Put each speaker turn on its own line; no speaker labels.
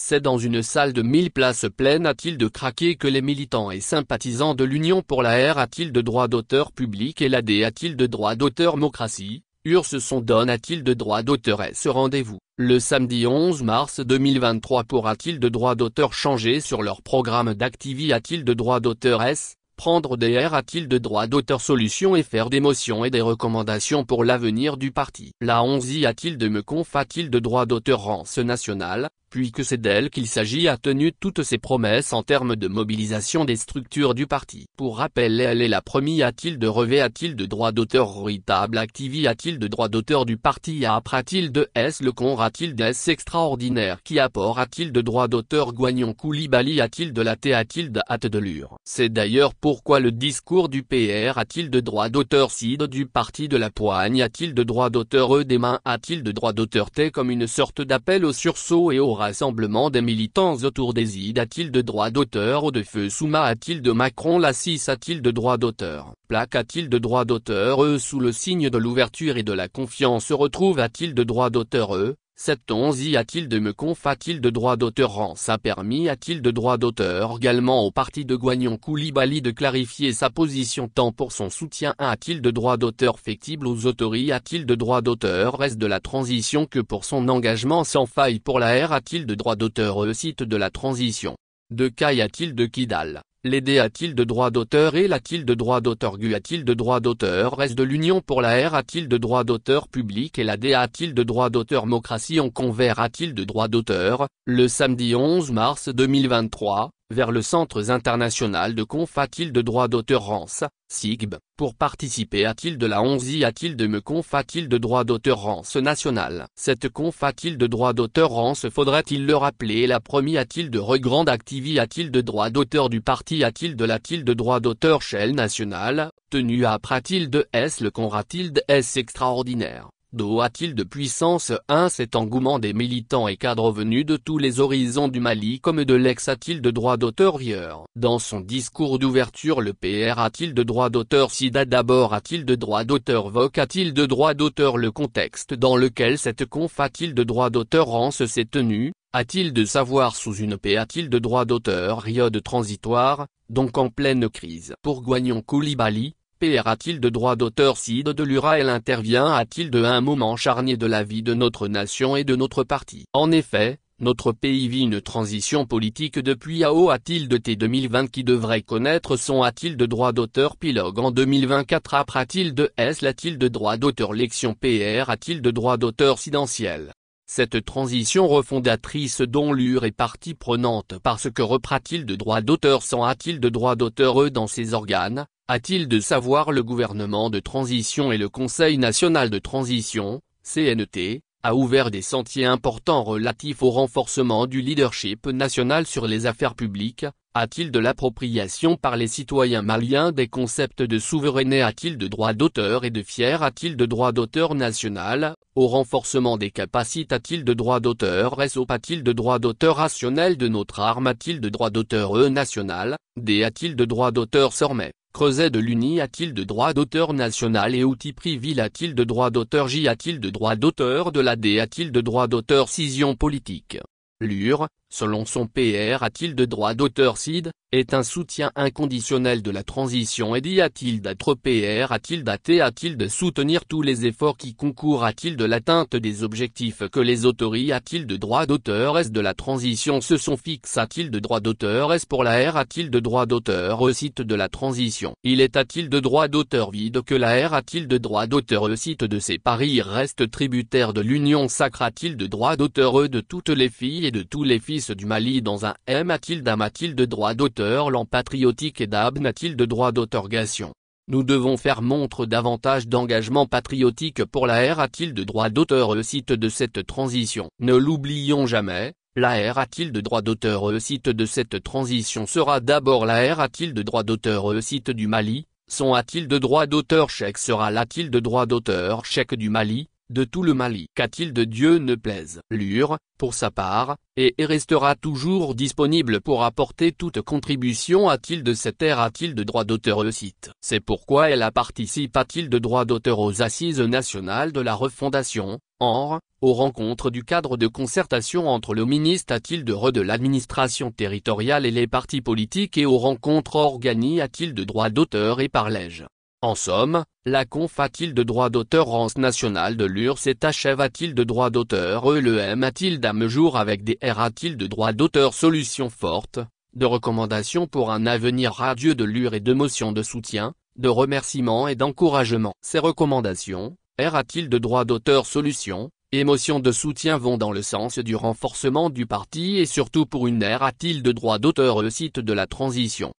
C'est dans une salle de 1000 places pleine a-t-il de craquer que les militants et sympathisants de l'Union pour la R a-t-il de droit d'auteur public et l'AD a-t-il de droit d'auteur-mocratie, URSS son donne a-t-il de droit d'auteur et ce rendez-vous, le samedi 11 mars 2023 pour a-t-il de droit d'auteur changer sur leur programme d'activité a-t-il de droit d'auteur S, prendre des R a-t-il de droit d'auteur solution et faire des motions et des recommandations pour l'avenir du parti. La 11 a-t-il de me conf a-t-il de droit d'auteur rance nationale, puis que c'est d'elle qu'il s'agit a tenu toutes ses promesses en termes de mobilisation des structures du parti. Pour rappel elle est la première a-t-il de revêt a-t-il de droit d'auteur véritable activi a-t-il de droit d'auteur du parti a-t-il de S le con a-t-il de S extraordinaire qui apport a-t-il de droit d'auteur Guagnon Coulibaly a-t-il de la T a-t-il de hâte de l'ure. C'est d'ailleurs pourquoi le discours du PR a-t-il de droit d'auteur CID du parti de la poigne a-t-il de droit d'auteur E des mains a-t-il de droit d'auteur T comme une sorte d'appel au sursaut et au rassemblement des militants autour des ID a-t-il de droit d'auteur ou de feu Souma a-t-il de Macron la 6 a-t-il de droit d'auteur, plaque a-t-il de droit d'auteur E sous le signe de l'ouverture et de la confiance retrouve a-t-il de droit d'auteur E, 711 a-t-il de me conf a-t-il de droit d'auteur rance a permis a-t-il de droit d'auteur également au parti de Guagnon Coulibaly de clarifier sa position tant pour son soutien a-t-il de droit d'auteur factible aux autorités a-t-il de droit d'auteur reste de la transition que pour son engagement sans faille pour la R a-t-il de droit d'auteur site de la transition. De Caille a-t-il de Kidal, l'aider a-t-il de droit d'auteur et l'a-t-il de droit d'auteur Gu a-t-il de droit d'auteur reste de l'Union pour la R a-t-il de droit d'auteur public et l'AD a-t-il de droit d'auteur mocratie en convert a-t-il de droit d'auteur, le samedi 11 mars 2023, vers le Centre international de conf a-t-il de droit d'auteur rance, SIGB, pour participer a-t-il de la 11 a-t-il de me conf a-t-il de droit d'auteur rance nationale. Cette conf a-t-il de droit d'auteur rance faudrait-il le rappeler la première a-t-il de regrande activi a-t-il de droit d'auteur du parti a-t-il de droit d'auteur Shell national, tenu à a-t-il de S le con a-t-il de S extraordinaire. Do a-t-il de puissance 1 cet engouement des militants et cadres venus de tous les horizons du Mali comme de l'ex a-t-il de droit d'auteur ailleurs. Dans son discours d'ouverture le PR a-t-il de droit d'auteur SIDA d'abord a-t-il de droit d'auteur VOC a-t-il de droit d'auteur le contexte dans lequel cette conf a-t-il de droit d'auteur rance s'est tenue, a-t-il de savoir sous une paix a-t-il de droit d'auteur période transitoire, donc en pleine crise. Pour Guagnon Coulibaly, PR a-t-il de droit d'auteur CID de l'URA elle intervient a-t-il de un moment charnier de la vie de notre nation et de notre parti. En effet, notre pays vit une transition politique depuis AO a-t-il de T 2020 qui devrait connaître son a-t-il de droit d'auteur pilogue en 2024 après a-t-il de S l'a-t-il de droit d'auteur l'élection PR a-t-il de droit d'auteur sidentiel. Cette transition refondatrice dont l'UR est partie prenante parce que reprend-il de droit d'auteur sans a-t-il de droit d'auteur dans ses organes, a-t-il de savoir le gouvernement de transition et le Conseil national de transition, CNT, a ouvert des sentiers importants relatifs au renforcement du leadership national sur les affaires publiques, a-t-il de l'appropriation par les citoyens maliens des concepts de souveraineté a-t-il de droit d'auteur et de fier a-t-il de droit d'auteur national, au renforcement des capacités a-t-il de droit d'auteur réseau a-t-il de droit d'auteur rationnel de notre arme a-t-il de droit d'auteur national, D a-t-il de droit d'auteur Sormet. Creuset de l'Uni a-t-il de droit d'auteur national et outils privil a-t-il de droit d'auteur J a-t-il de droit d'auteur de l'AD a-t-il de droit d'auteur scission politique. L'UR, selon son PR a-t-il de droit d'auteur CID, est un soutien inconditionnel de la transition et dit a-t-il d'être PR a-t-il d'athée a-t-il de soutenir tous les efforts qui concourent a-t-il de l'atteinte des objectifs que les autorités a-t-il de droit d'auteur S de la transition se sont fixes a-t-il de droit d'auteur S pour la R a-t-il de droit d'auteur E site de la transition. Il est a-t-il de droit d'auteur vide que la R a-t-il de droit d'auteur E site de ses paris reste tributaire de l'union sacre a-t-il de droit d'auteur E de toutes les filles et de tous les fils du Mali dans un M a-t-il d'âme a-t-il de droit d'auteur l'an patriotique et d'âme a-t-il de droit d'autorgation. Nous devons faire montre davantage d'engagement patriotique pour la R a-t-il de droit d'auteur le site de cette transition. Ne l'oublions jamais, la R a-t-il de droit d'auteur le site de cette transition sera d'abord la R a-t-il de droit d'auteur le site du Mali, son a-t-il de droit d'auteur chèque sera l'a-t-il de droit d'auteur chèque du Mali, de tout le Mali. Qu'a-t-il de Dieu ne plaise. L'UR, pour sa part, et restera toujours disponible pour apporter toute contribution a-t-il de cette ère a-t-il de droit d'auteur le site. C'est pourquoi elle a participé a-t-il de droit d'auteur aux assises nationales de la refondation, aux rencontres du cadre de concertation entre le ministre de l'administration territoriale et les partis politiques et aux rencontres organiques de droit d'auteur et parlège. En somme, la conf de droit d'auteur Rance nationale de l'URSS est achève de droit d'auteur et le M à jour avec des R de droit d'auteur solutions fortes, de recommandations pour un avenir radieux de l'UR et de motions de soutien, de remerciements et d'encouragement. Ces recommandations, R de droit d'auteur solutions, et motions de soutien vont dans le sens du renforcement du parti et surtout pour une R de droit d'auteur site de la transition.